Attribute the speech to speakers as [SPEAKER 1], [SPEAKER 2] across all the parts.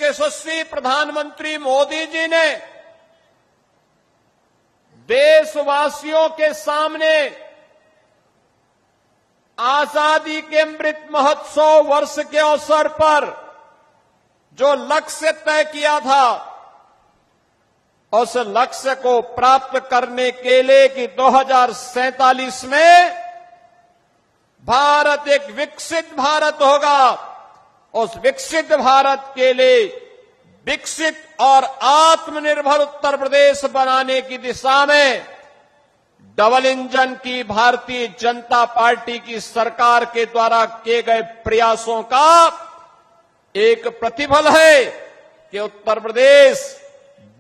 [SPEAKER 1] यशस्वी प्रधानमंत्री मोदी जी ने देशवासियों के सामने आजादी के अमृत महोत्सव वर्ष के अवसर पर जो लक्ष्य तय किया था, उस लक्ष्य को प्राप्त करने के लिए कि 2047 में भारत एक विकसित भारत होगा, उस विकसित भारत के लिए विकसित और आत्मनिर्भर उत्तर प्रदेश बनाने की दिशा में डबल इंजन की भारतीय जनता पार्टी की सरकार के द्वारा किए गए प्रयासों का एक प्रतिफल है कि उत्तर प्रदेश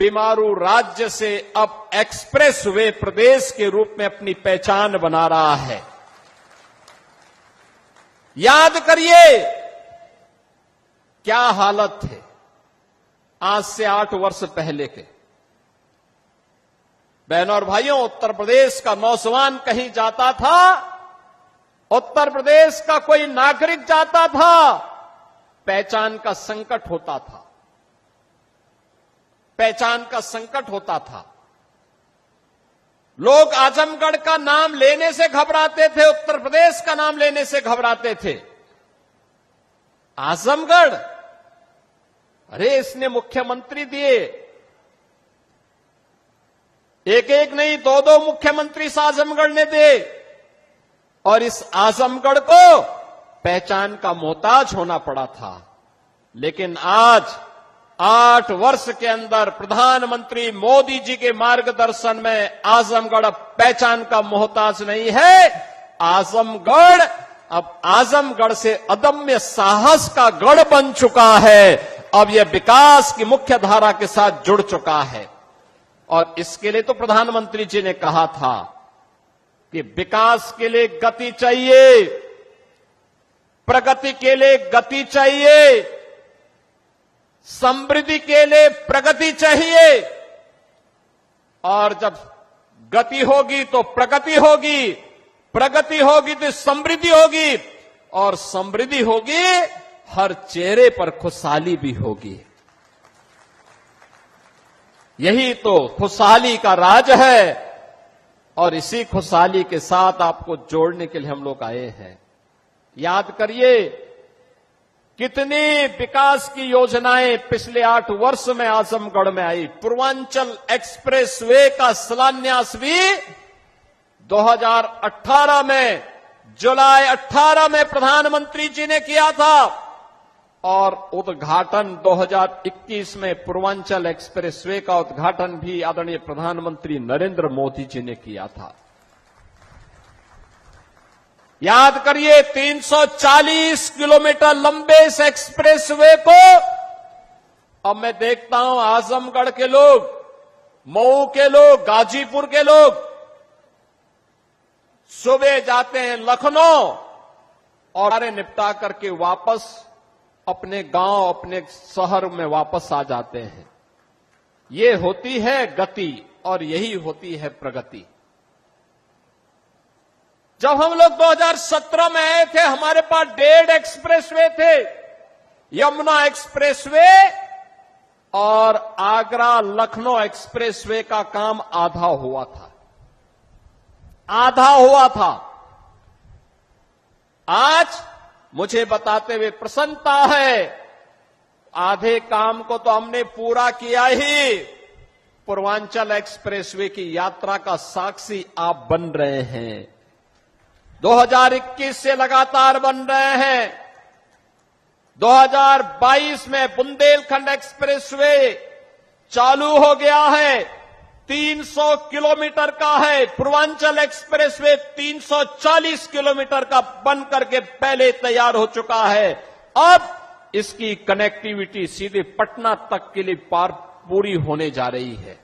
[SPEAKER 1] बीमारू राज्य से अब एक्सप्रेस वे प्रदेश के रूप में अपनी पहचान बना रहा है। याद करिए क्या हालत थे आज से 8 वर्ष पहले के। बहनों और भाइयों, उत्तर प्रदेश का नौजवान कहीं जाता था, उत्तर प्रदेश का कोई नागरिक जाता था, पहचान का संकट होता था, पहचान का संकट होता था। लोग आजमगढ़ का नाम लेने से घबराते थे, उत्तर प्रदेश का नाम लेने से घबराते थे। आजमगढ़, अरे इसने मुख्यमंत्री दिए, एक एक नहीं 2-2 मुख्यमंत्री इस आजमगढ़ ने दे, और इस आजमगढ़ को पहचान का मोहताज होना पड़ा था। लेकिन आज 8 वर्ष के अंदर प्रधानमंत्री मोदी जी के मार्गदर्शन में आजमगढ़ अब पहचान का मोहताज नहीं है। आजमगढ़ अब आजमगढ़ से अदम्य साहस का गढ़ बन चुका है। अब यह विकास की मुख्य धारा के साथ जुड़ चुका है। और इसके लिए तो प्रधानमंत्री जी ने कहा था कि विकास के लिए गति चाहिए, प्रगति के लिए गति चाहिए, समृद्धि के लिए प्रगति चाहिए। और जब गति होगी तो प्रगति होगी, प्रगति होगी तो समृद्धि होगी, और समृद्धि होगी हर चेहरे पर खुशहाली भी होगी। यही तो खुशहाली का राज है, और इसी खुशहाली के साथ आपको जोड़ने के लिए हम लोग आए हैं। याद करिए कितनी विकास की योजनाएं पिछले 8 वर्ष में आजमगढ़ में आई। पूर्वांचल एक्सप्रेस वे का शिलान्यास भी 2018 में, जुलाई 18 में प्रधानमंत्री जी ने किया था, और उद्घाटन 2021 में पूर्वांचल एक्सप्रेस वे का उद्घाटन भी आदरणीय प्रधानमंत्री नरेंद्र मोदी जी ने किया था। याद करिए 340 किलोमीटर लंबे इस एक्सप्रेस वे को अब मैं देखता हूं आजमगढ़ के लोग, मऊ के लोग, गाजीपुर के लोग सुबह जाते हैं लखनऊ और सारे निपटा करके वापस अपने गांव, अपने शहर में वापस आ जाते हैं। ये होती है गति और यही होती है प्रगति। जब हम लोग 2017 में आए थे, हमारे पास 1.5 एक्सप्रेसवे थे, यमुना एक्सप्रेसवे और आगरा लखनऊ एक्सप्रेसवे का काम आधा हुआ था, आधा हुआ था। आज मुझे बताते हुए प्रसन्नता है, आधे काम को तो हमने पूरा किया ही। पूर्वांचल एक्सप्रेसवे की यात्रा का साक्षी आप बन रहे हैं, 2021 से लगातार बन रहे हैं। 2022 में बुंदेलखंड एक्सप्रेसवे चालू हो गया है, 300 किलोमीटर का है। पूर्वांचल एक्सप्रेसवे 340 किलोमीटर का बन करके पहले तैयार हो चुका है। अब इसकी कनेक्टिविटी सीधे पटना तक के लिए पूरी होने जा रही है।